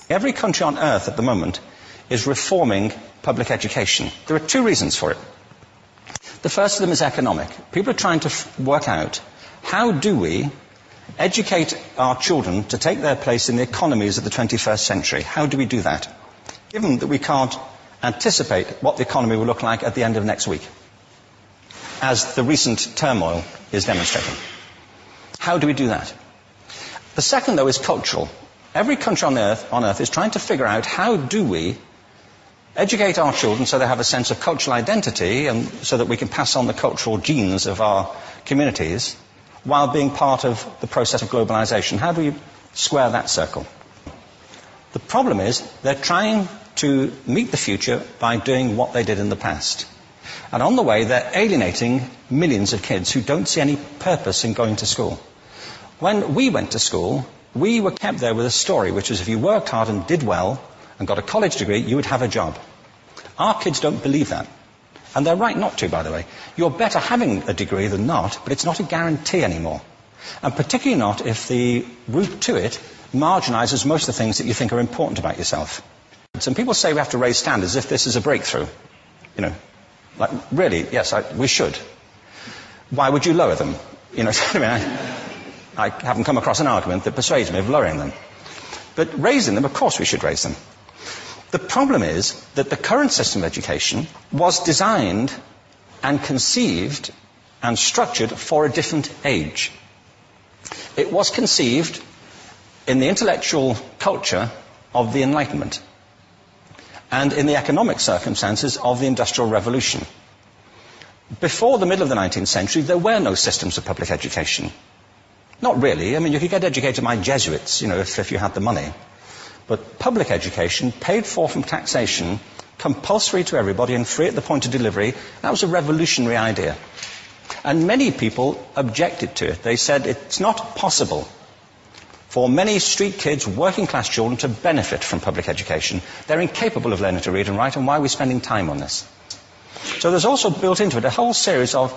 Every country on earth at the moment is reforming public education. There are two reasons for it. The first of them is economic. People are trying to work out, how do we educate our children to take their place in the economies of the 21st century? How do we do that, given that we can't anticipate what the economy will look like at the end of next week, as the recent turmoil is demonstrating? How do we do that? The second, though, is cultural. Every country on earth is trying to figure out, how do we educate our children so they have a sense of cultural identity and so that we can pass on the cultural genes of our communities while being part of the process of globalization. How do we square that circle? The problem is they're trying to meet the future by doing what they did in the past. And on the way, they're alienating millions of kids who don't see any purpose in going to school. When we went to school, we were kept there with a story, which was if you worked hard and did well and got a college degree, you would have a job. Our kids don't believe that. And they're right not to, by the way. You're better having a degree than not, but it's not a guarantee anymore. And particularly not if the route to it marginalizes most of the things that you think are important about yourself. Some people say we have to raise standards as if this is a breakthrough. You know, like, really, yes, we should. Why would you lower them? You know, I haven't come across an argument that persuades me of lowering them. But raising them, of course we should raise them. The problem is that the current system of education was designed and conceived and structured for a different age. It was conceived in the intellectual culture of the Enlightenment and in the economic circumstances of the Industrial Revolution. Before the middle of the 19th century, there were no systems of public education. Not really. I mean, you could get educated by Jesuits, you know, if you had the money. But public education, paid for from taxation, compulsory to everybody and free at the point of delivery, that was a revolutionary idea. And many people objected to it. They said it's not possible for many street kids, working class children, to benefit from public education. They're incapable of learning to read and write, and why are we spending time on this? So there's also built into it a whole series of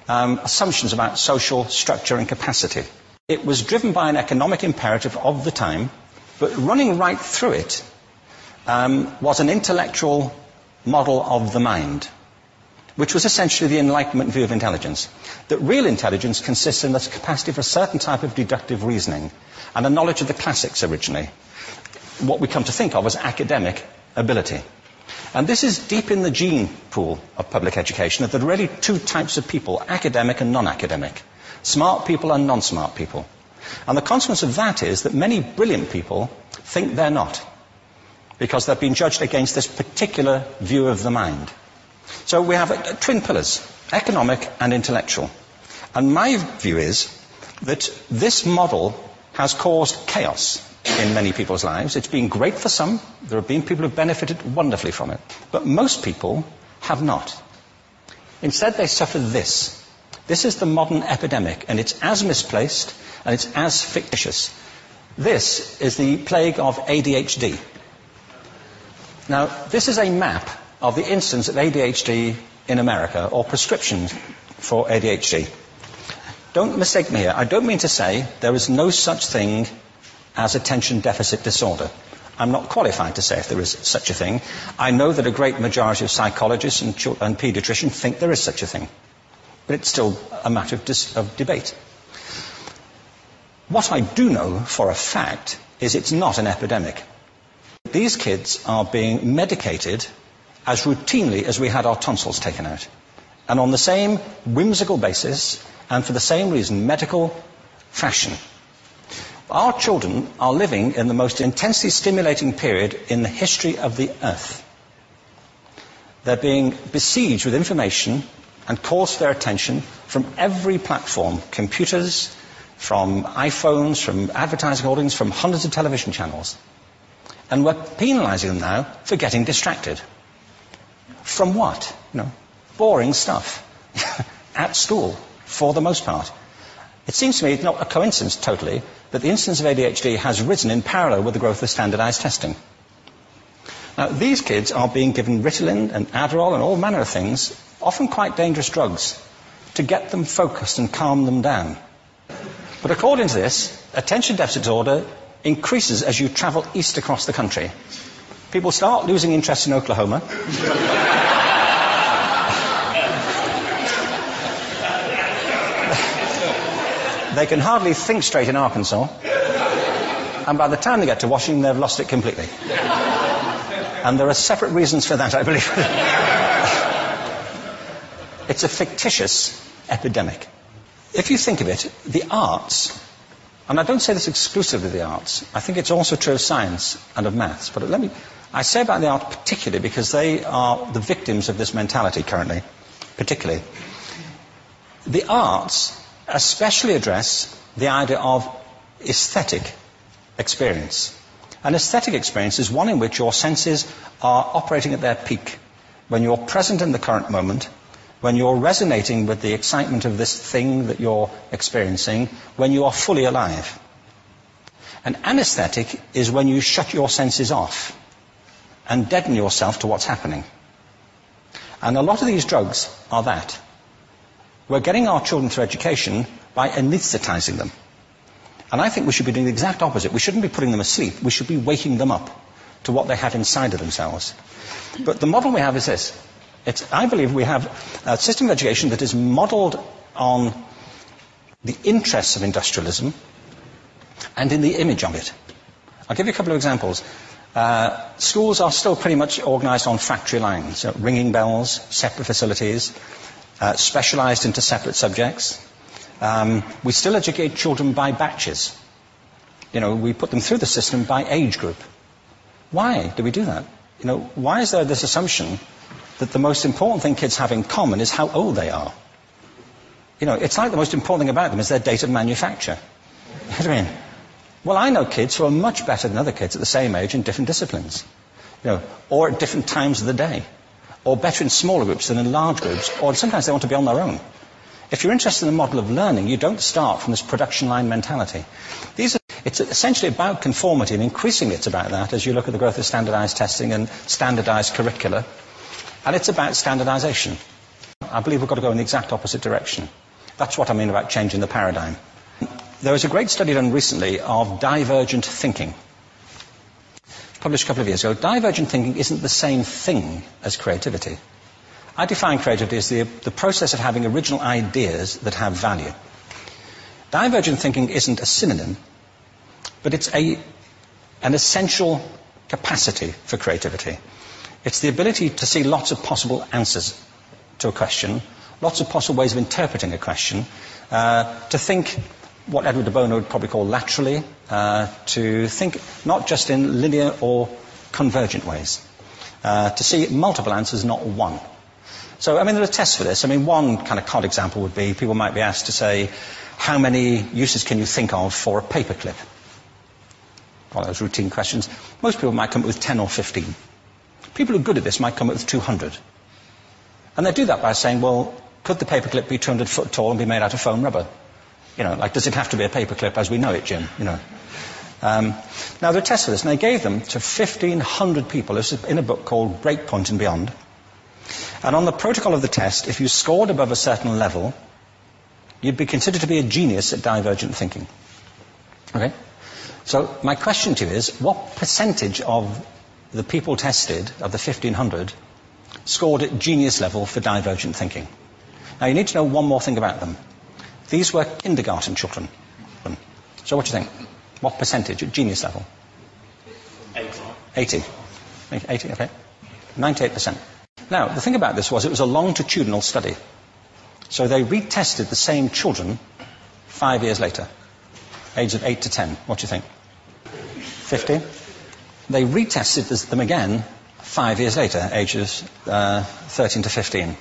assumptions about social structure and capacity. It was driven by an economic imperative of the time, but running right through it was an intellectual model of the mind, which was essentially the Enlightenment view of intelligence. That real intelligence consists in the capacity for a certain type of deductive reasoning and a knowledge of the classics originally, what we come to think of as academic ability. And this is deep in the gene pool of public education, that there are really two types of people, academic and non-academic, smart people and non-smart people. And the consequence of that is that many brilliant people think they're not, because they've been judged against this particular view of the mind. So we have twin pillars, economic and intellectual. And my view is that this model has caused chaos in many people's lives. It's been great for some. There have been people who have benefited wonderfully from it. But most people have not. Instead, they suffer this. This is the modern epidemic, and it's as misplaced and it's as fictitious. This is the plague of ADHD. Now, this is a map of the incidence of ADHD in America, or prescriptions for ADHD. Don't mistake me here. I don't mean to say there is no such thing as attention deficit disorder. I'm not qualified to say if there is such a thing. I know that a great majority of psychologists and paediatricians think there is such a thing. But it's still a matter of debate. What I do know for a fact is it's not an epidemic. These kids are being medicated as routinely as we had our tonsils taken out. And on the same whimsical basis, and for the same reason, medical fashion. Our children are living in the most intensely stimulating period in the history of the earth. They're being besieged with information and calls for their attention from every platform, computers, from iPhones, from advertising hoardings, from hundreds of television channels. And we're penalizing them now for getting distracted. From what? You know, boring stuff. At school, for the most part. It seems to me it's not a coincidence totally that the incidence of ADHD has risen in parallel with the growth of standardized testing. Now, these kids are being given Ritalin and Adderall and all manner of things, often quite dangerous drugs, to get them focused and calm them down. But according to this, attention deficit disorder increases as you travel east across the country. People start losing interest in Oklahoma. They can hardly think straight in Arkansas. And by the time they get to Washington, they've lost it completely. And there are separate reasons for that, I believe. It's a fictitious epidemic. If you think of it, the arts, and I don't say this exclusively of the arts, I think it's also true of science and of maths, but I say about the arts particularly because they are the victims of this mentality currently, particularly. The arts especially address the idea of aesthetic experience. An aesthetic experience is one in which your senses are operating at their peak, when you're present in the current moment, when you're resonating with the excitement of this thing that you're experiencing, when you are fully alive. An anesthetic is when you shut your senses off and deaden yourself to what's happening. And a lot of these drugs are that. We're getting our children through education by anesthetizing them. And I think we should be doing the exact opposite. We shouldn't be putting them asleep. We should be waking them up to what they have inside of themselves. But the model we have is this. I believe we have a system of education that is modeled on the interests of industrialism and in the image of it. I'll give you a couple of examples. Schools are still pretty much organized on factory lines, ringing bells, separate facilities, specialized into separate subjects. We still educate children by batches. We put them through the system by age group. Why do we do that? Why is there this assumption that the most important thing kids have in common is how old they are? It's like the most important thing about them is their date of manufacture. You know what I mean? Well, I know kids who are much better than other kids at the same age in different disciplines, or at different times of the day, or better in smaller groups than in large groups, or sometimes they want to be on their own. If you're interested in the model of learning, you don't start from this production line mentality. It's essentially about conformity, and increasingly it's about that as you look at the growth of standardized testing and standardized curricula. And it's about standardization. I believe we've got to go in the exact opposite direction. That's what I mean about changing the paradigm. There was a great study done recently of divergent thinking. Published a couple of years ago. Divergent thinking isn't the same thing as creativity. I define creativity as the process of having original ideas that have value. Divergent thinking isn't a synonym, but it's an essential capacity for creativity. It's the ability to see lots of possible answers to a question, lots of possible ways of interpreting a question, to think what Edward de Bono would probably call laterally, to think not just in linear or convergent ways, to see multiple answers, not one. So, there are tests for this. One kind of cod example would be, people might be asked to say, how many uses can you think of for a paperclip? One of those routine questions. Most people might come up with 10 or 15. People who are good at this might come up with 200. And they do that by saying, well, could the paperclip be 200 foot tall and be made out of foam rubber? Does it have to be a paperclip as we know it, Jim? Now, there are tests for this, and they gave them to 1,500 people. This is in a book called Breakpoint and Beyond. And on the protocol of the test, if you scored above a certain level, you'd be considered to be a genius at divergent thinking. Okay? So my question to you is, what percentage of the people tested, of the 1,500, scored at genius level for divergent thinking? Now, you need to know one more thing about them. These were kindergarten children. So what do you think? What percentage at genius level? 80. 80, okay. 98%. Now, the thing about this was it was a longitudinal study. So they retested the same children 5 years later, ages of 8 to 10. What do you think? 50? They retested them again 5 years later, ages 13 to 15.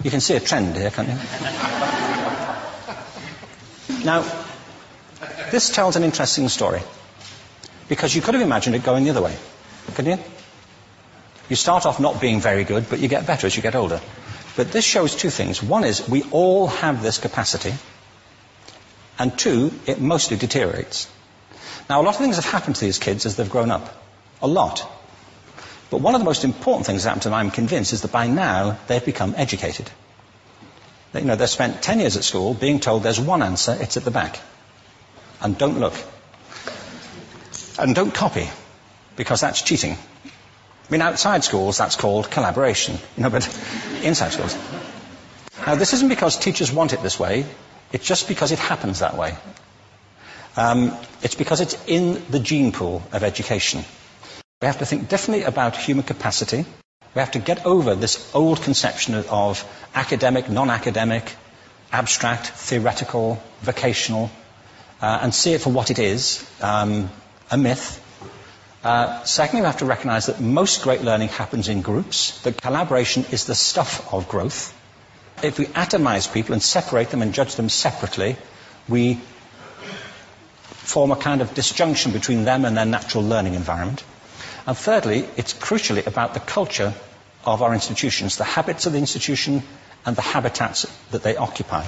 You can see a trend here, can't you? Now, this tells an interesting story, because you could have imagined it going the other way, couldn't you? You start off not being very good, but you get better as you get older. But this shows two things. One is we all have this capacity, and two, it mostly deteriorates. Now, a lot of things have happened to these kids as they've grown up. A lot. But one of the most important things that happened to them, I'm convinced, is that by now they've become educated. They've spent 10 years at school being told there's one answer, it's at the back. And don't look. And don't copy, because that's cheating. I mean, outside schools, that's called collaboration, but inside schools. Now, this isn't because teachers want it this way, it's just because it happens that way. It's because it's in the gene pool of education. We have to think differently about human capacity. We have to get over this old conception of academic, non-academic, abstract, theoretical, vocational, and see it for what it is, a myth. Secondly, we have to recognize that most great learning happens in groups, that collaboration is the stuff of growth. If we atomize people and separate them and judge them separately, we form a kind of disjunction between them and their natural learning environment. And thirdly, it's crucially about the culture of our institutions, the habits of the institution and the habitats that they occupy.